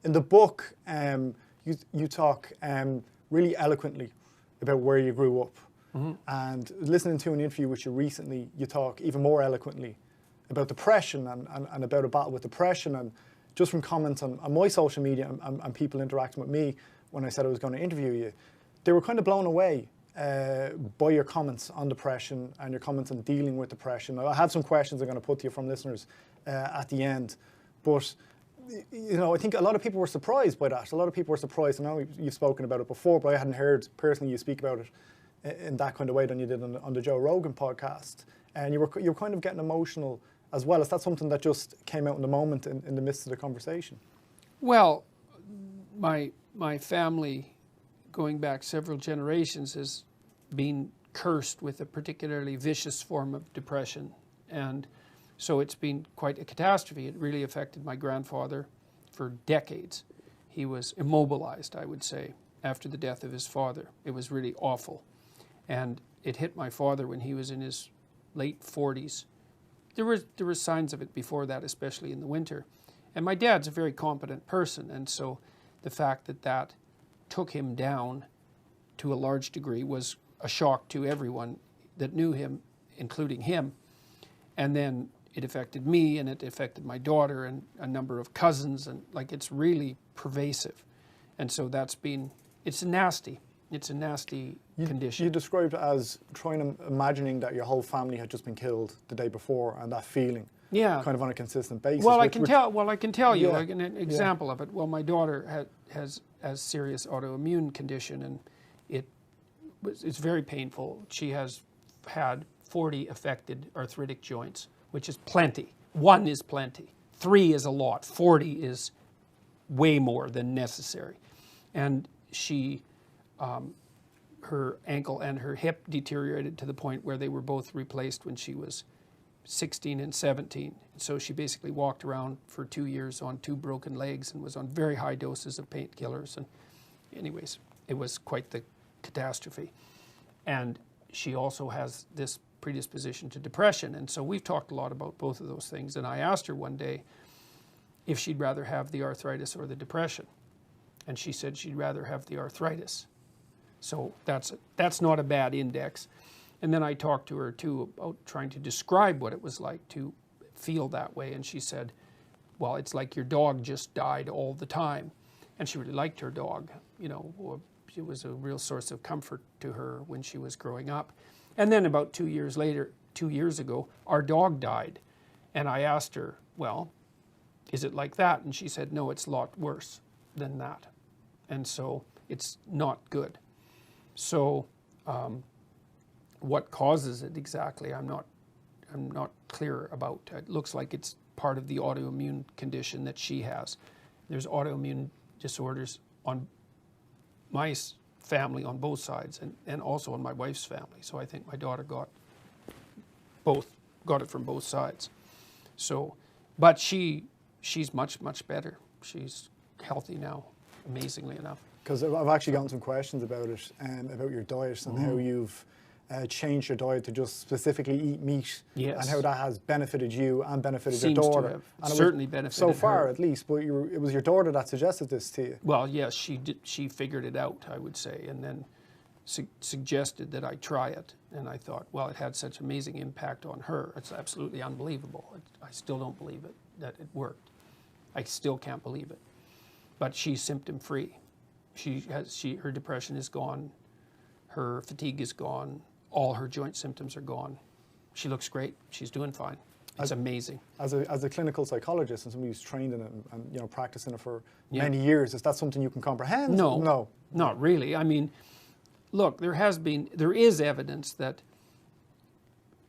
in the book, you talk really eloquently about where you grew up. Mm-hmm. And listening to an interview with you recently, you talk even more eloquently about depression and about a battle with depression. And just from comments on my social media and people interacting with me when I said I was going to interview you, they were kind of blown away by your comments on depression and your comments on dealing with depression. I have some questions I'm going to put to you from listeners at the end. But, you know, I think a lot of people were surprised by that. A lot of people were surprised. I know you've spoken about it before, but I hadn't heard personally you speak about it in that kind of way than you did on the Joe Rogan podcast. And you were kind of getting emotional as well. Is that something that just came out in the moment in the midst of the conversation? Well, my family, going back several generations, has been cursed with a particularly vicious form of depression. And so it's been quite a catastrophe. It really affected my grandfather for decades. He was immobilized, I would say, after the death of his father. It was really awful. And it hit my father when he was in his late 40s. There were signs of it before that, especially in the winter. And my dad's a very competent person, and so the fact that that took him down to a large degree was a shock to everyone that knew him, including him. And then it affected me, and it affected my daughter and a number of cousins, and like it's really pervasive. And so it's nasty. It's a nasty condition. You described it as imagining that your whole family had just been killed the day before, and that feeling, kind of on a consistent basis. Well, I can tell you like an example of it. Well, my daughter has a serious autoimmune condition, and it's very painful. She has had 40 affected arthritic joints, which is plenty. 1 is plenty. 3 is a lot. 40 is way more than necessary. And she, her ankle and her hip deteriorated to the point where they were both replaced when she was 16 and 17. So she basically walked around for 2 years on 2 broken legs and was on very high doses of painkillers. And anyways, it was quite the catastrophe. And she also has this predisposition to depression. And so we've talked a lot about both of those things. And I asked her one day if she'd rather have the arthritis or the depression. And she said she'd rather have the arthritis. So that's not a bad index. And then I talked to her too about trying to describe what it was like to feel that way. And she said, well, it's like your dog just died all the time. And she really liked her dog. You know, it was a real source of comfort to her when she was growing up. And then about 2 years later, 2 years ago, our dog died. And I asked her, well, is it like that? And she said, no, it's a lot worse than that. And so it's not good. So what causes it exactly, I'm not clear about. It looks like it's part of the autoimmune condition that she has. There's autoimmune disorders on my family on both sides and also on my wife's family. So I think my daughter got it from both sides. So, but she's much, much better. She's healthy now, amazingly enough. Because I've actually gotten some questions about it, about your diet and how you've changed your diet to just specifically eat meat, and how that has benefited you and benefited your daughter. To have certainly benefited so far, her. At least. But it was your daughter that suggested this to you. Well, yes, she did. She figured it out, I would say, and then suggested that I try it. And I thought, well, it had such amazing impact on her. It's absolutely unbelievable. I still don't believe it that it worked. I still can't believe it. But she's symptom-free. Her depression is gone, her fatigue is gone, all her joint symptoms are gone. She looks great. She's doing fine. It's amazing. As a clinical psychologist and somebody who's trained in it and practicing it for many years, is that something you can comprehend? No, not really. I mean, look, there is evidence that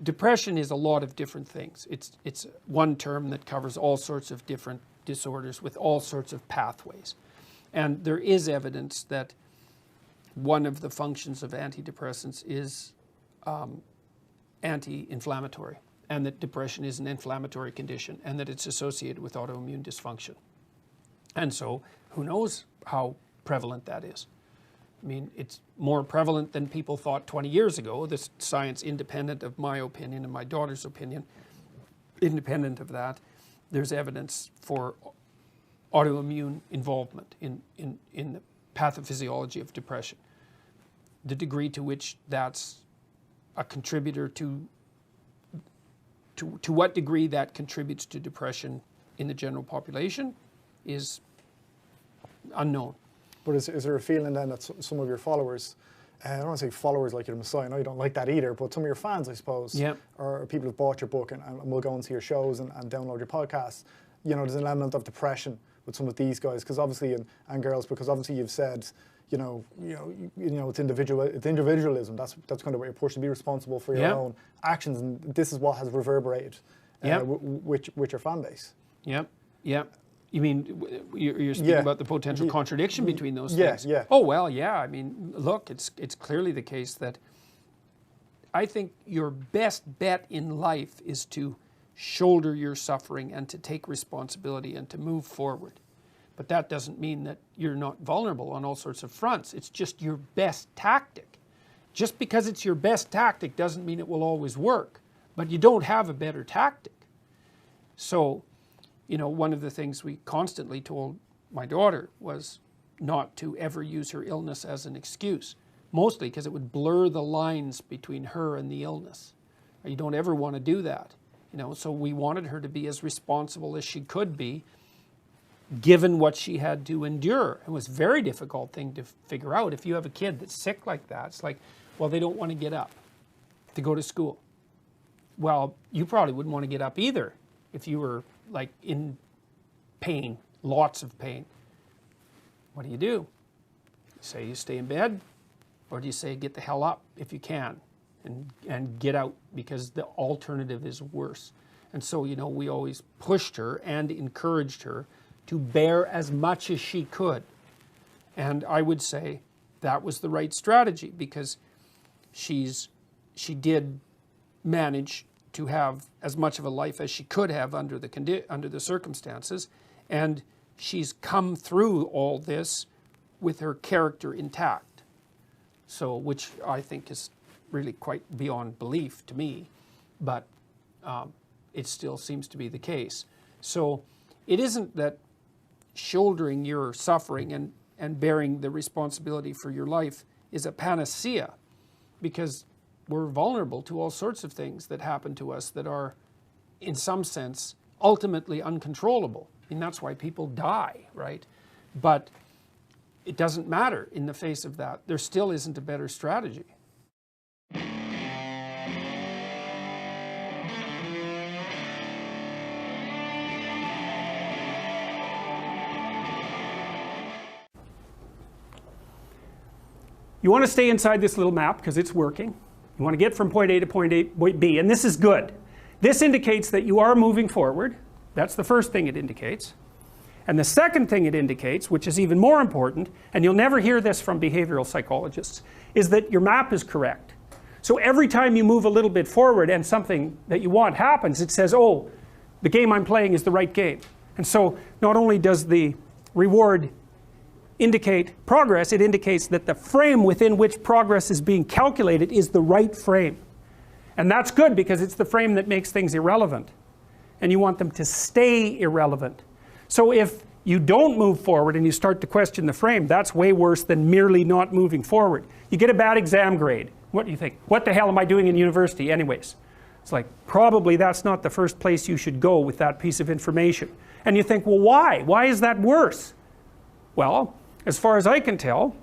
depression is a lot of different things. It's one term that covers all sorts of different disorders with all sorts of pathways. And there is evidence that one of the functions of antidepressants is anti-inflammatory, and that depression is an inflammatory condition, and that it's associated with autoimmune dysfunction. And so who knows how prevalent that is? I mean, it's more prevalent than people thought 20 years ago. This science, independent of my opinion and my daughter's opinion, independent of that, there's evidence for autoimmune involvement in the pathophysiology of depression. The degree to which that's a contributor to what degree that contributes to depression in the general population is unknown. But is there a feeling then that some of your followers, I don't want to say followers like you're the Messiah, I know you don't like that either, but some of your fans, I suppose, yep. or people who've bought your book and will go and see your shows and download your podcasts, you know, there's an element of depression with some of these guys, because obviously, and girls, because obviously you've said, it's individualism. That's kind of what you're pushed to be responsible for your yep. own actions, and this is what has reverberated yep. with your fan base. Yep, yep. You mean you're speaking yeah. about the potential contradiction between those yeah, things? Yeah. Oh well, yeah. I mean, look, it's clearly the case that I think your best bet in life is to shoulder your suffering and to take responsibility and to move forward. But that doesn't mean that you're not vulnerable on all sorts of fronts. It's just your best tactic. Just because it's your best tactic doesn't mean it will always work. But you don't have a better tactic. So, you know, one of the things we constantly told my daughter was not to ever use her illness as an excuse. Mostly because it would blur the lines between her and the illness. You don't ever want to do that. You know, so we wanted her to be as responsible as she could be, given what she had to endure. It was a very difficult thing to figure out. If you have a kid that's sick like that, it's like, well, they don't want to get up to go to school. Well, you probably wouldn't want to get up either if you were like in pain, lots of pain. What do? You say you stay in bed, or do you say get the hell up if you can and get out, because the alternative is worse? And so, you know, we always pushed her and encouraged her to bear as much as she could. And I would say that was the right strategy, because she did manage to have as much of a life as she could have under the circumstances, and she's come through all this with her character intact. So, which I think is really quite beyond belief to me, but it still seems to be the case. So it isn't that shouldering your suffering and bearing the responsibility for your life is a panacea, because we're vulnerable to all sorts of things that happen to us that are, in some sense, ultimately uncontrollable. I mean, that's why people die, right? But it doesn't matter in the face of that. There still isn't a better strategy. You want to stay inside this little map because it's working. You want to get from point A to point B, and this is good. This indicates that you are moving forward. That's the first thing it indicates. And the second thing it indicates, which is even more important, and you'll never hear this from behavioral psychologists, is that your map is correct. So every time you move a little bit forward and something that you want happens, it says, oh, the game I'm playing is the right game. And so not only does the reward indicate progress, it indicates that the frame within which progress is being calculated is the right frame. And that's good, because it's the frame that makes things irrelevant. And you want them to stay irrelevant. So if you don't move forward and you start to question the frame, that's way worse than merely not moving forward. You get a bad exam grade. What do you think? What the hell am I doing in university anyways? It's like, probably that's not the first place you should go with that piece of information. And you think, well, why? Why is that worse? Well, as far as I can tell,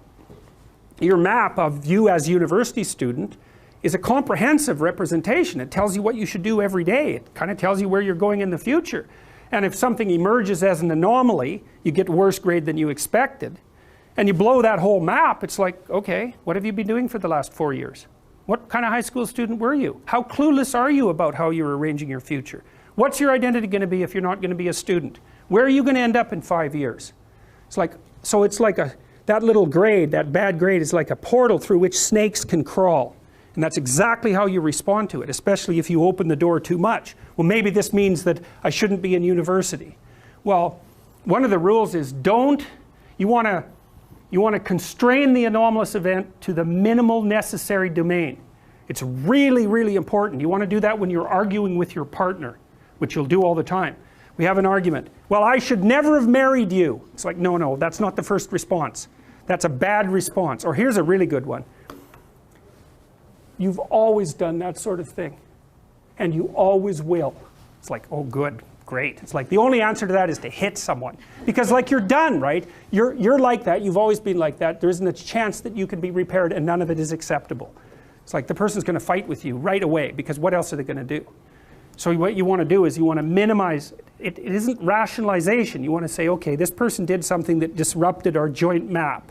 your map of you as a university student is a comprehensive representation. It tells you what you should do every day. It kind of tells you where you're going in the future. And if something emerges as an anomaly, you get a worse grade than you expected, and you blow that whole map, it's like, okay, what have you been doing for the last 4 years? What kind of high school student were you? How clueless are you about how you're arranging your future? What's your identity going to be if you're not going to be a student? Where are you going to end up in 5 years? It's like, so it's like that little grade, that bad grade, is like a portal through which snakes can crawl. And that's exactly how you respond to it, especially if you open the door too much. Well, maybe this means that I shouldn't be in university. Well, one of the rules is you want to constrain the anomalous event to the minimal necessary domain. It's really, really important. You want to do that when you're arguing with your partner, which you'll do all the time. We have an argument. Well, I should never have married you. It's like, no, no, that's not the first response. That's a bad response. Or here's a really good one. You've always done that sort of thing. And you always will. It's like, oh, good, great. It's like the only answer to that is to hit someone. Because like you're done, right? You're like that. You've always been like that. There isn't a chance that you can be repaired, and none of it is acceptable. It's like the person's going to fight with you right away, because what else are they going to do? So what you want to do is you want to minimize, it isn't rationalization. You want to say, okay, this person did something that disrupted our joint map.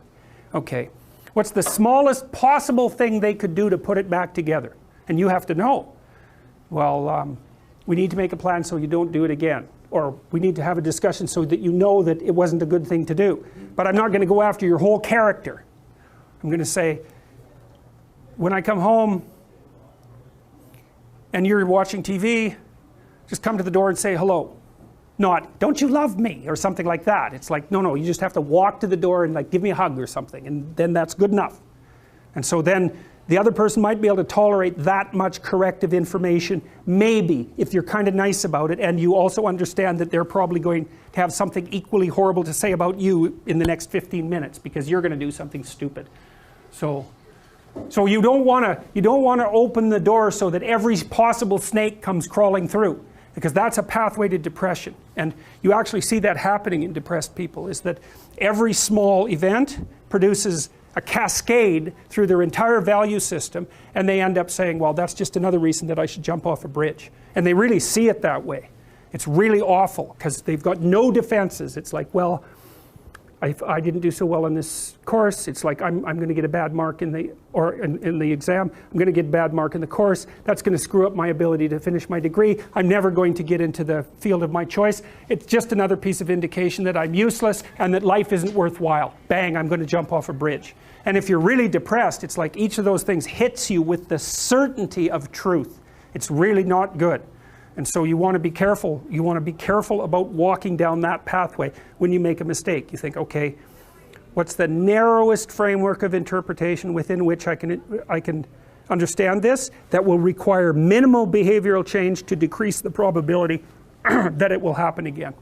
Okay, what's the smallest possible thing they could do to put it back together? And you have to know. Well, we need to make a plan so you don't do it again. Or we need to have a discussion so that you know that it wasn't a good thing to do. But I'm not going to go after your whole character. I'm going to say, when I come home, and you're watching TV, just come to the door and say hello. Not, don't you love me? Or something like that. It's like, no, no, you just have to walk to the door and like give me a hug or something, and then that's good enough. And so then the other person might be able to tolerate that much corrective information, maybe, if you're kind of nice about it, and you also understand that they're probably going to have something equally horrible to say about you in the next 15 minutes, because you're going to do something stupid. So you don't want to open the door so that every possible snake comes crawling through, because that's a pathway to depression. And you actually see that happening in depressed people, is that every small event produces a cascade through their entire value system, and they end up saying, well, that's just another reason that I should jump off a bridge. And they really see it that way. It's really awful, because they've got no defenses. It's like, well, I didn't do so well in this course. It's like I'm going to get a bad mark in the exam. I'm going to get a bad mark in the course. That's going to screw up my ability to finish my degree. I'm never going to get into the field of my choice. It's just another piece of indication that I'm useless and that life isn't worthwhile. Bang, I'm going to jump off a bridge. And if you're really depressed, it's like each of those things hits you with the certainty of truth. It's really not good. And so you want to be careful. You want to be careful about walking down that pathway when you make a mistake. You think, okay, what's the narrowest framework of interpretation within which I can understand this that will require minimal behavioral change to decrease the probability that it will happen again?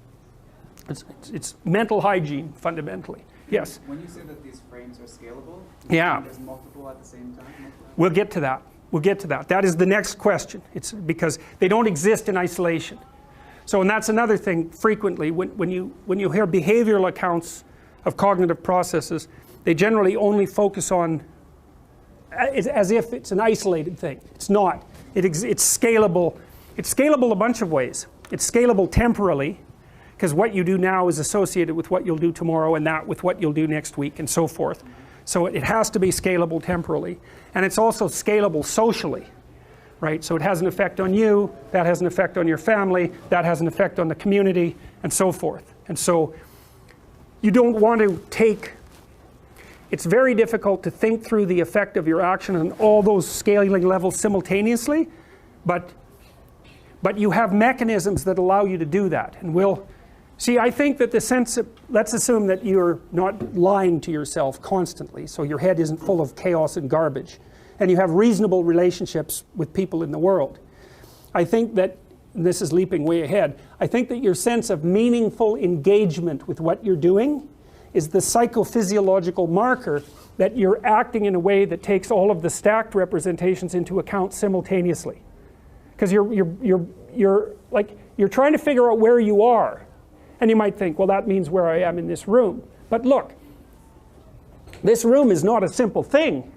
It's mental hygiene, fundamentally. Yes? When you say that these frames are scalable, yeah, there's multiple at the same time? We'll get to that. We'll get to that. That is the next question. It's because they don't exist in isolation. So, and that's another thing frequently when you hear behavioral accounts of cognitive processes, they generally only focus on as if it's an isolated thing. It's not. It's scalable. It's scalable a bunch of ways. It's scalable temporally, because what you do now is associated with what you'll do tomorrow, and that with what you'll do next week, and so forth. So it has to be scalable temporally. And it's also scalable socially, right? So it has an effect on you, that has an effect on your family, that has an effect on the community, and so forth. And so you don't want to take, it's very difficult to think through the effect of your action on all those scaling levels simultaneously, but you have mechanisms that allow you to do that. And we'll see, I think that the sense of, let's assume that you're not lying to yourself constantly, so your head isn't full of chaos and garbage, and you have reasonable relationships with people in the world. I think that, and this is leaping way ahead, I think that your sense of meaningful engagement with what you're doing is the psychophysiological marker that you're acting in a way that takes all of the stacked representations into account simultaneously. Because you're trying to figure out where you are. And you might think, well, that means where I am in this room. But look, this room is not a simple thing,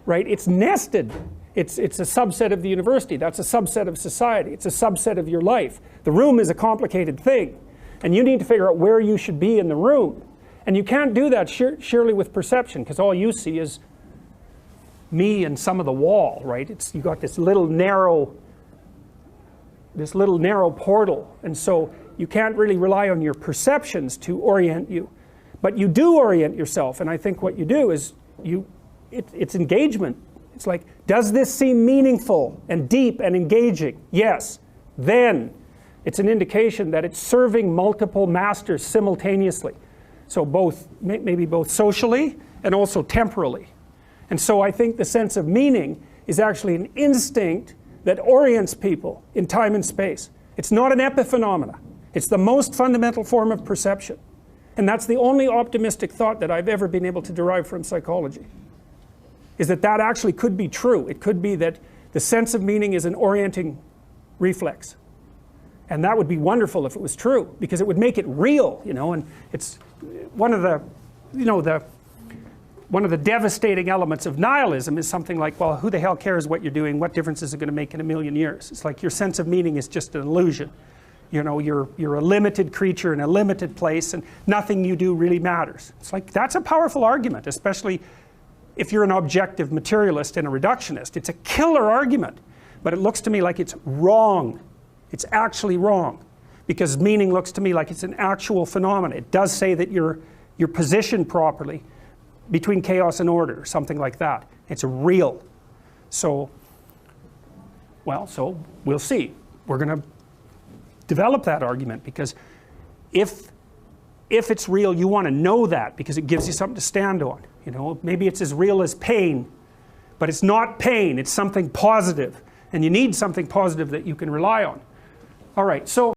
right? It's nested. It's a subset of the university. That's a subset of society. It's a subset of your life. The room is a complicated thing. And you need to figure out where you should be in the room. And you can't do that surely with perception, because all you see is me and some of the wall, right? You got this little narrow portal. And so you can't really rely on your perceptions to orient you. But you do orient yourself, and I think what you do is it's engagement. It's like, does this seem meaningful and deep and engaging? Yes. Then it's an indication that it's serving multiple masters simultaneously. So maybe both socially and also temporally. And so I think the sense of meaning is actually an instinct that orients people in time and space. It's not an epiphenomena. It's the most fundamental form of perception. And that's the only optimistic thought that I've ever been able to derive from psychology. Is that that actually could be true. It could be that the sense of meaning is an orienting reflex. And that would be wonderful if it was true, because it would make it real, you know. And it's one of the, you know, one of the devastating elements of nihilism is something like, well, who the hell cares what you're doing? What difference is it going to make in a million years? It's like your sense of meaning is just an illusion. You know, you're a limited creature in a limited place, and nothing you do really matters. It's like, that's a powerful argument, especially if you're an objective materialist and a reductionist. It's a killer argument, but it looks to me like it's wrong. It's actually wrong, because meaning looks to me like it's an actual phenomenon. It does say that you're positioned properly between chaos and order, or something like that. It's real. So, well, so we'll see. We're going to develop that argument, because if it's real, you want to know that, because it gives you something to stand on. You know, maybe it's as real as pain, but it's not pain. It's something positive, and you need something positive that you can rely on. All right, so